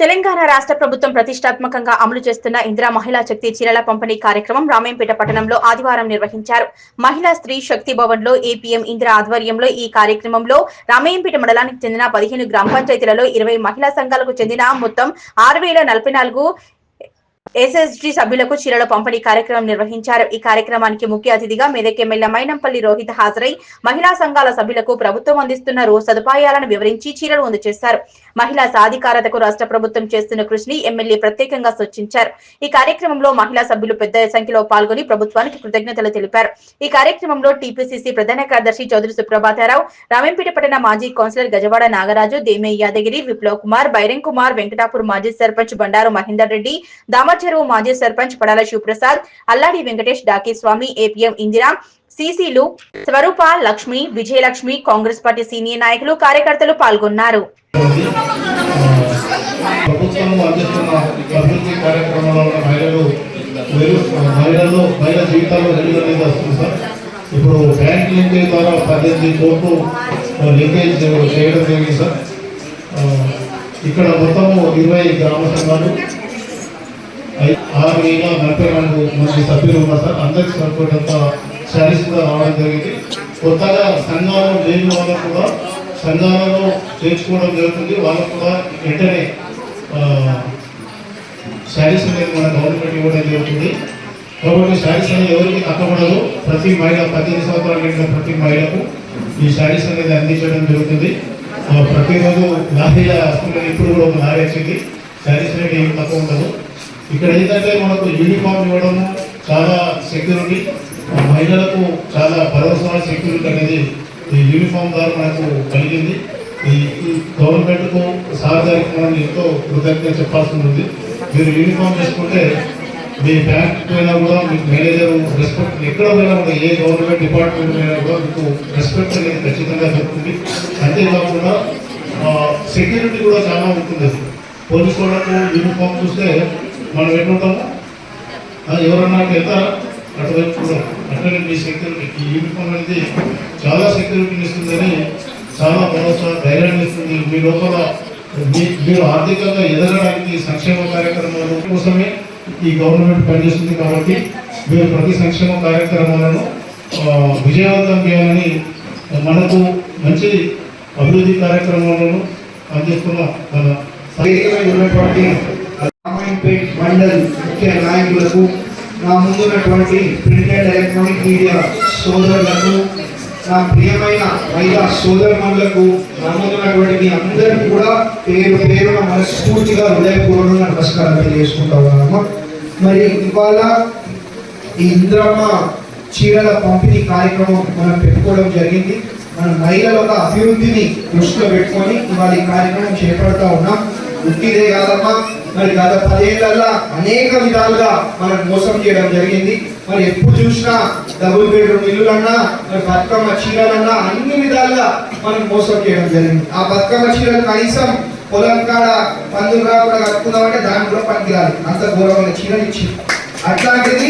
తెలంగాణ రాష్ట్ర ప్రభుత్వం ప్రతిష్టాత్మకంగా అమలు చేస్తున్న ఇందిరా మహిళా శక్తి చీరల పంపిణీ కార్యక్రమం రామేంపేట పట్టణంలో ఆదివారం నిర్వహించారు. మహిళా స్త్రీ శక్తి భవన్ లో ఏపీఎం ఇందిరా ఆధ్వర్యంలో ఈ కార్యక్రమంలో రామేంపేట మండలానికి చెందిన 15 గ్రామ పంచాయతీలలో 20 మహిళా సంఘాలకు చెందిన మొత్తం 6044 ఎస్ఎస్జీ సభ్యులకు చీరల పంపిణీ కార్యక్రమం నిర్వహించారు. ఈ కార్యక్రమానికి ముఖ్య అతిథిగా మెదక్ ఎమ్మెల్యే మైనంపల్లి రోహిత్ హాజరై మహిళా సంఘాల సభ్యులకు ప్రభుత్వం అందిస్తున్న సదుపాయాలను వివరించి చీరలు అందజేశారు. మహిళా సాధికారతకు రాష్ట్ర ప్రభుత్వం చేస్తున్న కృషిని ఎమ్మెల్యే ప్రత్యేకంగా సూచించారు. ఈ కార్యక్రమంలో మహిళా సభ్యులు పెద్ద సంఖ్యలో పాల్గొని ప్రభుత్వానికి కృతజ్ఞతలు తెలిపారు. ఈ కార్యక్రమంలో టీపీసీసీ ప్రధాన కార్యదర్శి చౌదరి సుప్రభాతారావు, రామేంపేట పట్టణ మాజీ కౌన్సిలర్ గజవాడ నాగరాజు, దేమే యాదగిరి, విప్లవ్ కుమార్, బైరం కుమార్, వెంకటాపూర్ మాజీ సర్పంచ్ బండారు మహేందర్ రెడ్డి, చెరువు మాజీ సర్పంచ్ పడాల శివప్రసాద్, అల్లాడి వెంకటేష్, డాకేస్వామి, ఏపీఎం ఇందిరా, సిసిలు స్వరూప, లక్ష్మి, విజయలక్ష్మి, కాంగ్రెస్ పార్టీ సీనియర్ నాయకులు, కార్యకర్తలు పాల్గొన్నారు. ఇప్పుడు బ్యాంక్ లింకేజ్ ద్వారా 18 కోట్లు లింకేజ్ చేయడం జరిగింది సార్. ఇక్కడ మొత్తము 20 గ్రామ సంఘాలు 6,042 మంది సభ్యులు ఉన్నారు సార్. అందరికి సరిపోయేంత శారీస్ కూడా రావడం జరిగింది. కొత్తగా సంఘాలు లేని వాళ్ళకు కూడా సంఘాలలో చేర్చుకోవడం జరుగుతుంది. వాళ్ళకు కూడా వెంటనే శారీస్ అనేది మన గవర్నమెంట్ ఇవ్వడం జరుగుతుంది. కాబట్టి శారీస్ అనేది ఎవరికి తగ్గకూడదు. ప్రతి మహిళ 18 సంవత్సరాల నిండిన ప్రతి మహిళకు ఈ శారీస్ అనేది అందించడం జరుగుతుంది. ప్రతిరోజు లారీల ఇప్పుడు కూడా ఒక లారీ వచ్చింది. శారీస్ అనేది ఏమి తక్కువ ఉండదు. ఇక్కడ ఏంటంటే మనకు యూనిఫామ్ ఇవ్వడము, చాలా సెక్యూరిటీ, మహిళలకు చాలా భరోసా సెక్యూరిటీ అనేది ఈ యూనిఫామ్ ద్వారా మనకు కలిగింది. ఈ గవర్నమెంట్కు సార్దారికి మనం ఎంతో కృతజ్ఞత చెప్పాల్సి ఉంది. మీరు యూనిఫామ్ చేసుకుంటే మీ బ్యాంక్ పోయినా కూడా మీకు మేనేజర్ రెస్పెక్ట్, ఎక్కడ పోయినా కూడా ఏ గవర్నమెంట్ డిపార్ట్మెంట్ పోయినా కూడా మీకు రెస్పెక్ట్ అనేది ఖచ్చితంగా దొరుకుతుంది. అంతేకాకుండా సెక్యూరిటీ కూడా చాలా ఉంటుంది. పోలీసు వాళ్ళకు యూనిఫామ్ చూస్తే మనం ఎట్లుంటాము, ఎవరన్నా వెళ్తారా అటువైపు కూడా అట్లనే మీ సెక్యూరిటీ, ఈ యూనిఫామ్ అనేది చాలా సెక్యూరిటీని ఇస్తుందని, చాలా భరోసా ధైర్యాన్ని ఇస్తుంది. మీ లోపల మీరు ఆర్థికంగా ఎదగడానికి సంక్షేమ కార్యక్రమాల కోసమే ఈ గవర్నమెంట్ పనిచేస్తుంది. కాబట్టి మీరు ప్రతి సంక్షేమ కార్యక్రమాలను విజయవంతం చేయాలని, మనకు మంచి అభివృద్ధి కార్యక్రమాలను అందిస్తున్న మన ఉన్నటువంటి రామాయంపేట్ మండల్ ముఖ్య నాయకులకు, నా ముందున్నటువంటి ప్రింట్ అండ్ ఎలక్ట్రానిక్ మీడియా సోదరులకు, నా ప్రియమైన మహిళా సోదరులకు, నా ముందున్నటువంటి మీ అందరికీ కూడా పేరు పేరున మనస్ఫూర్తిగా హృదయపూర్వకంగా నమస్కారం తెలియజేసుకుంటా ఉన్నాము. మరి ఇవాళ ఈ ఇందిరమ్మ చీరల పంపిణీ కార్యక్రమం మనం పెట్టుకోవడం జరిగింది. మన మహిళల యొక్క అభివృద్ధిని దృష్టిలో పెట్టుకొని ఇవాళ ఈ కార్యక్రమం చేపడతా ఉన్నాం. ఉట్టిదే కాదమ్మా, మరి గత 10 ఏళ్లలో అనేక విధాలుగా మనకు మోసం చేయడం జరిగింది. మరి ఎప్పుడు చూసినా డబుల్ బెడ్రూమ్ ఇల్లులన్నా, మరి బతుకమ్మ చీరలన్నా అన్ని విధాలుగా మనకు మోసం చేయడం జరిగింది. ఆ బతుకమ్మ చీరలు కనీసం పొలం కాడ పందులు రాకుండా కట్టుకుందామంటే దాన్ని కూడా పనికిరాలి, అంత ఘోరమైన చీరలు ఇచ్చింది. అట్లాంటిది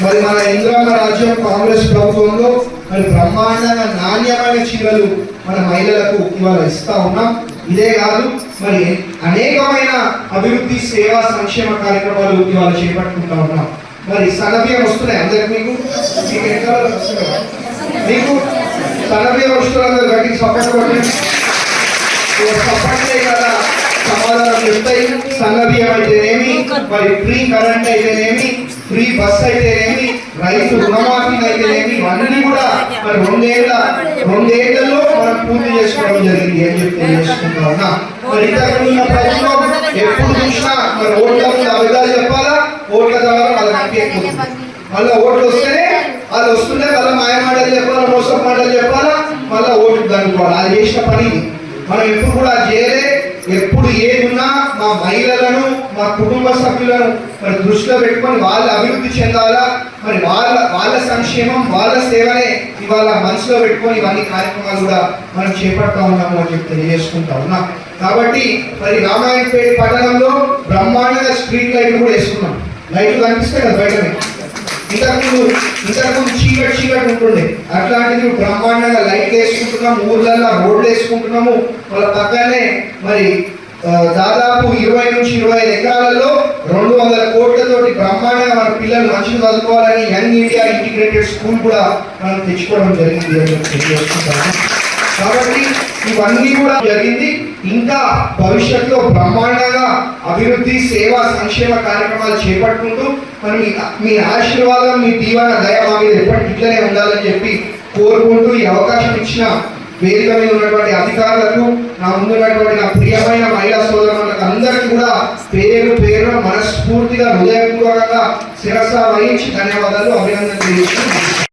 మరి మన ఇందిరమ్మ రాజ్యం కాంగ్రెస్ ప్రభుత్వంలో మరి బ్రహ్మాండంగా నాణ్యమైన చీరలు మన మహిళలకు ఇవాళ ఇస్తా ఉన్నాం. ఇదే కాదు, మరి అనేకమైన అభివృద్ధి సేవా సంక్షేమ కార్యక్రమాలు ఇవాళ చేపట్టుకుంటా ఉన్నాం. మరి సన్నబియ్యం వస్తున్నాయి అందరికి, మీకు మీకు సన్నబియ్యం వస్తున్నారు. గట్టి సపోర్ట్ కొట్టండి, సపోర్ట్ కదా సమాధానం చెప్తాయి. సన్నబియ్యం అయితేనేమి, మరి ఫ్రీ కరెంట్ అయితేనేమి, ఫ్రీ బస్ అయితేనేమి, రైతు రుణమాఫీ అయితేనేమి, ఇవన్నీ కూడా మరి రెండేళ్లలో మనం పూర్తి చేసుకోవడం జరిగింది అని చెప్పి తెలియజేసుకుంటా ఉన్నా. మరి ఇంతకుముందు ప్రభుత్వం ఎప్పుడు చూసినా మరి ఓట్ల ముందు అబద్ధాలు చెప్పాలా, ఓట్ల ద్వారా వాళ్ళకి అనిపించకూడదు. మళ్ళీ ఓట్లు వస్తేనే వాళ్ళు వస్తుంటే మళ్ళీ మాయ మాటలు చెప్పాలా, మోసం మాటలు చెప్పాలా, మళ్ళీ ఓట్లు దనుకోవాలి. అది చేసిన పని మనం ఎప్పుడు కూడా చేయలే. ఎప్పుడు ఏది ఉన్నా మా మహిళలను, మా కుటుంబ సభ్యులను మరి దృష్టిలో పెట్టుకొని వాళ్ళ అభివృద్ధి చెందాలా, మరి వాళ్ళ సంక్షేమం, వాళ్ళ సేవనే ఇవాళ మనసులో పెట్టుకొని ఇవన్నీ కార్యక్రమాలు కూడా మనం చేపడతా ఉన్నాము అని చెప్పి తెలియజేసుకుంటా ఉన్నాం. కాబట్టి మరి రామాయంపేట పట్టణంలో బ్రహ్మాండంగా స్ట్రీట్ లైట్లు కూడా వేసుకున్నాం. లైట్లు కనిపిస్తాయి కదా బయటనే, ఇంతకుముందు చీకటి ఉంటుండే, అట్లాంటిది బ్రహ్మాండంగా లైట్లు వేసుకుంటున్నాము, ఊర్లలో రోడ్లు వేసుకుంటున్నాము. వాళ్ళ పక్కనే మరి దాదాపు 20 నుంచి 25 ఎకరాలలో 200 కోట్లతోటి బ్రహ్మాండంగా మన పిల్లలు మంచిగా చదువుకోవాలని యంగ్ ఇండియా ఇంటిగ్రేటెడ్ స్కూల్ కూడా మనం తెచ్చుకోవడం జరిగింది అని తెలియజేస్తున్నాను. కాబట్టి ఇవన్నీ కూడా జరిగింది. ఇంకా భవిష్యత్తులో బ్రహ్మాండంగా అభివృద్ధి సేవా సంక్షేమ కార్యక్రమాలు చేపట్టుకుంటూ మరి మీ ఆశీర్వాదం మీ దీవెన దయ మా మీద ఎప్పటికీ ఇట్లనే ఉండాలని చెప్పి కోరుకుంటూ ఈ అవకాశం ఇచ్చిన వేదిక మీద ఉన్నటువంటి అధికారులకు, నా ముందున్నటువంటి నా ప్రియమైన మహిళా సోదరులకు అందరికీ కూడా పేరు పేరు మనస్ఫూర్తిగా హృదయపూర్వకంగా శిరస్సు వహించి ధన్యవాదాలు, అభినందనలు తెలియజేస్తున్నాను.